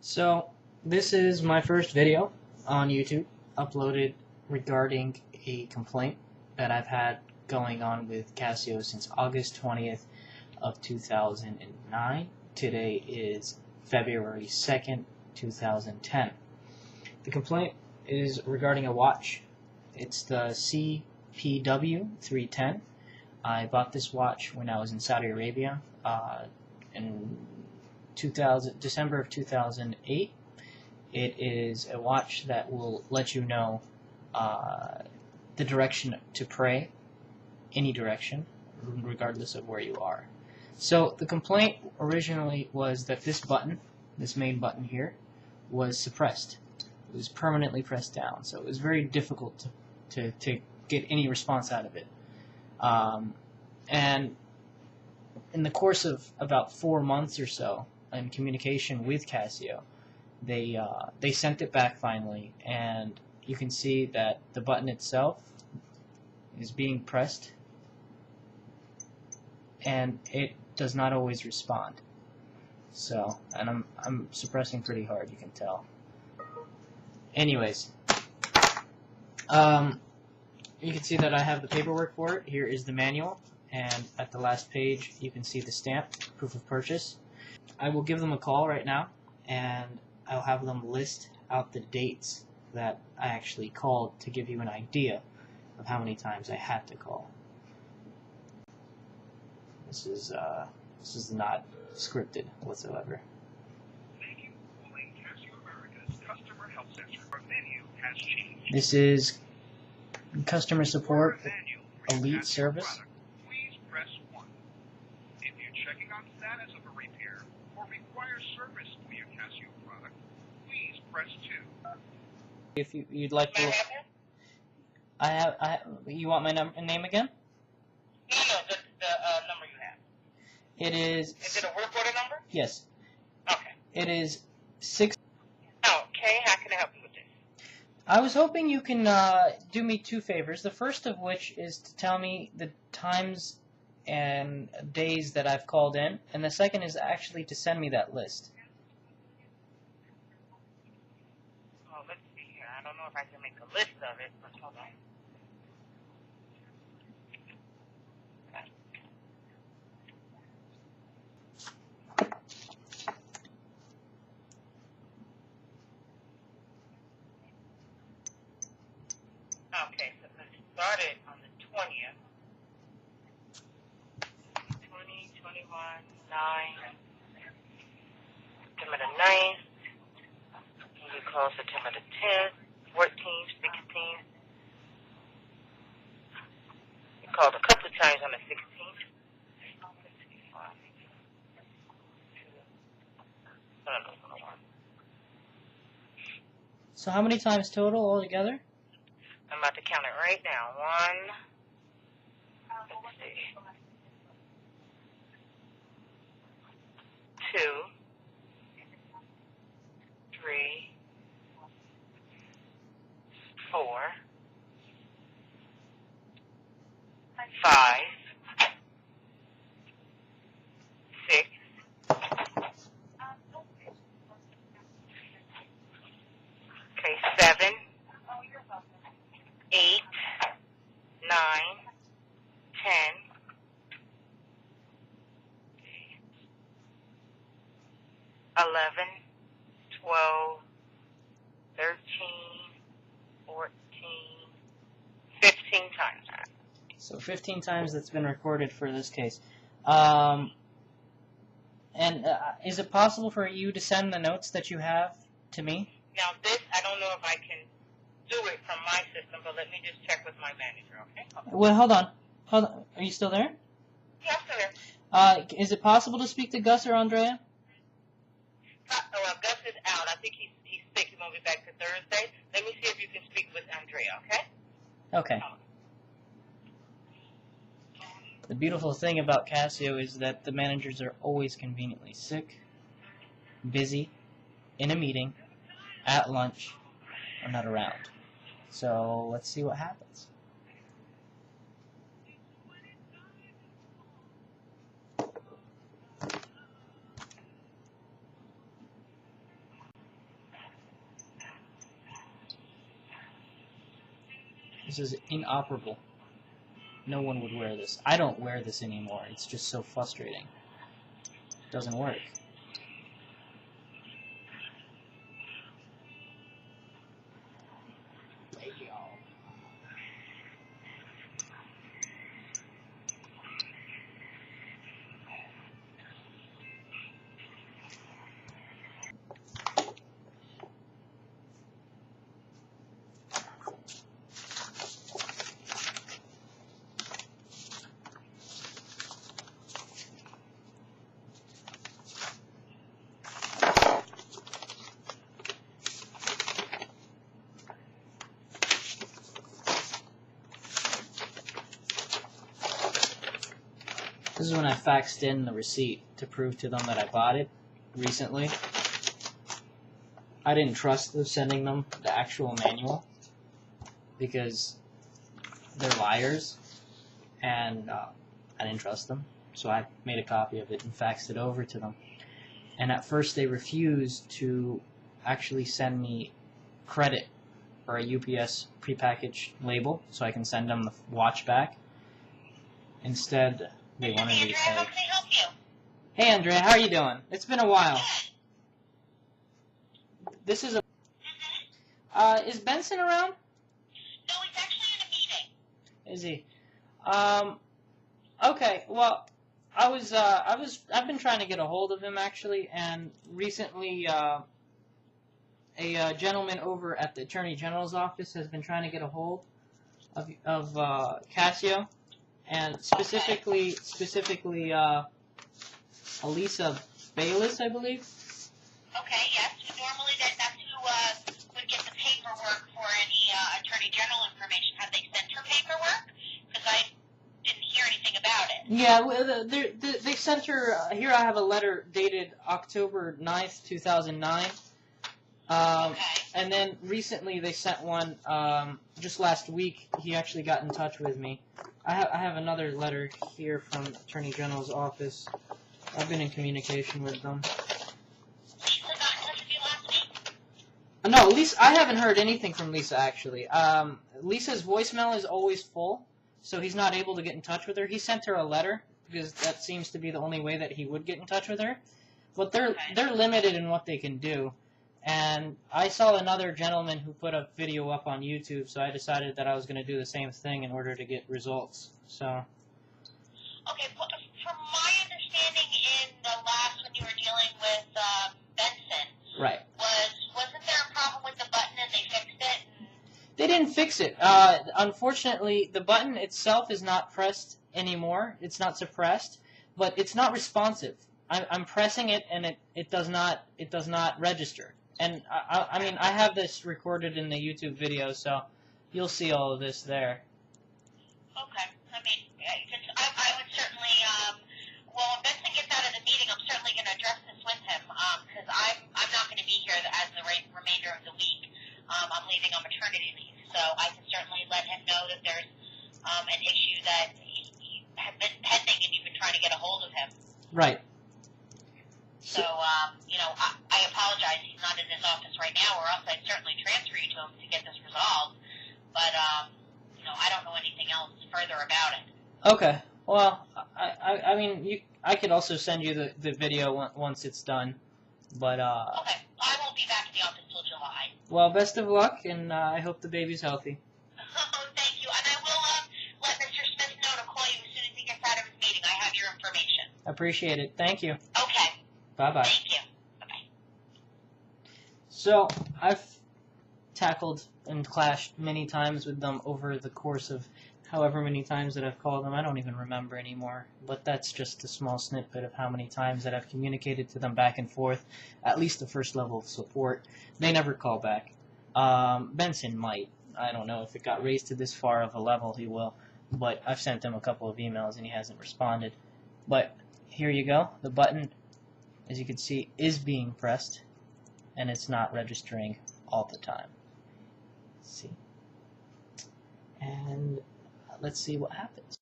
So this is my first video on YouTube uploaded regarding a complaint that I've had going on with Casio since August 20th of 2009. Today is February 2nd, 2010. The complaint is regarding a watch. It's the CPW 310. I bought this watch when I was in Saudi Arabia in December of 2008. It is a watch that will let you know the direction to pray, any direction, regardless of where you are. So the complaint originally was that this button, this main button here, was suppressed. It was permanently pressed down, so it was very difficult to get any response out of it. And in the course of about 4 months or so, in communication with Casio, they sent it back finally, and you can see that the button itself is being pressed, and it does not always respond. So, and I'm suppressing pretty hard, you can tell. Anyways, you can see that I have the paperwork for it. Here is the manual, and at the last page you can see the stamp, proof of purchase. I will give them a call right now, and I'll have them list out the dates that I actually called to give you an idea of how many times I had to call. This is not scripted whatsoever. Thank you for calling Casio America's Customer Help Center. Our menu has changed. This is customer support, For a manual for your elite Casio service. product, please press 1. If you're checking on status of a repair or require service for your Casio product, please press 2. If you'd like to, you want my name again? No, the number you have. It is. Is it a work order number? Yes. Okay. It is 6. Okay, how can I help you with this? I was hoping you can do me 2 favors. The first of which is to tell me the times and days that I've called in, and the second is actually to send me that list. Well, let's see here. I don't know if I can make a list of it, but hold on. Okay, so it started on the 20th. 20, 21, 9, September the 9th. And you called September the 10th, 14th, 16th. You called a couple of times on the 16th. So how many times total altogether? I'm about to count it right now. 1, let's see, 2, 3, 4, 5, 6, 7, 8, 9, 10, 11, 12, 13, 14, 15 times. So 15 times that's been recorded for this case. Is it possible for you to send the notes that you have to me? Now this, I don't know if I can do it from my system, but let me just check with my manager, okay? Well, hold on. Are you still there? Yeah, I'm still there. Is it possible to speak to Gus or Andrea? Well, Gus is out. I think he's sick. He won't be back to Thursday. Let me see if you can speak with Andrea, okay? Okay. The beautiful thing about Casio is that the managers are always conveniently sick, busy, in a meeting, at lunch, or not around. So let's see what happens. This is inoperable. No one would wear this. I don't wear this anymore. It's just so frustrating. It doesn't work. This is when I faxed in the receipt to prove to them that I bought it recently. I didn't trust them sending them the actual manual because they're liars, and I didn't trust them. So I made a copy of it and faxed it over to them. And at first they refused to actually send me credit or a UPS prepackaged label so I can send them the watch back. Instead, they wanted me to Andrea, say, how can I help you? "Hey Andrea, how are you doing? It's been a while." This is a... is Benson around? No, he's actually in a meeting. Is he? Okay, well, I've been trying to get a hold of him actually, and recently, a gentleman over at the Attorney General's office has been trying to get a hold of Casio, and specifically, Elisa Bayless, I believe. Okay, yes. Normally that's who would get the paperwork for any Attorney General information. Have they sent her paperwork? Because I didn't hear anything about it. Yeah, well, they sent her, here I have a letter dated October 9th, 2009. Okay. And then recently they sent one, just last week, he actually got in touch with me. I have another letter here from Attorney General's office. I've been in communication with them. Lisa got in touch with you last week? No, Lisa, I haven't heard anything from Lisa, actually. Lisa's voicemail is always full, so he's not able to get in touch with her. He sent her a letter, because that seems to be the only way that he would get in touch with her. But they're limited in what they can do. And I saw another gentleman who put a video up on YouTube, so I decided that I was going to do the same thing in order to get results. So. Okay, well, from my understanding in the last when you were dealing with Benson, Right. Wasn't there a problem with the button and they fixed it? They didn't fix it. Unfortunately, the button itself is not pressed anymore. It's not suppressed, but it's not responsive. I'm pressing it and it does not register. And I mean, I have this recorded in the YouTube video, so you'll see all of this there. Okay. I mean, I would certainly, well, when Benson gets out of the meeting, I'm certainly going to address this with him, because I'm not going to be here as the remainder of the week. I'm leaving on maternity leave, so I can certainly let him know that there's an issue that he has been pending and you've been trying to get a hold of him. Right. So, you know, I apologize he's not in his office right now, or else I'd certainly transfer you to him to get this resolved. But, you know, I don't know anything else further about it. Okay. Well, I mean, I could also send you the video once it's done. But, Okay. I won't be back in the office till July. Well, best of luck, and I hope the baby's healthy. Thank you. And I will let Mr. Smith know to call you as soon as he gets out of his meeting. I have your information. Appreciate it. Thank you. Okay. Bye-bye. Thank you. Bye-bye. So, I've tackled and clashed many times with them over the course of however many times that I've called them. I don't even remember anymore. But that's just a small snippet of how many times that I've communicated to them back and forth, at least the first level of support. They never call back. Benson might. I don't know if it got raised to this far of a level, he will. But I've sent him a couple of emails and he hasn't responded. But here you go. The button, as you can see, is being pressed, and it's not registering all the time. Let's see. And let's see what happens.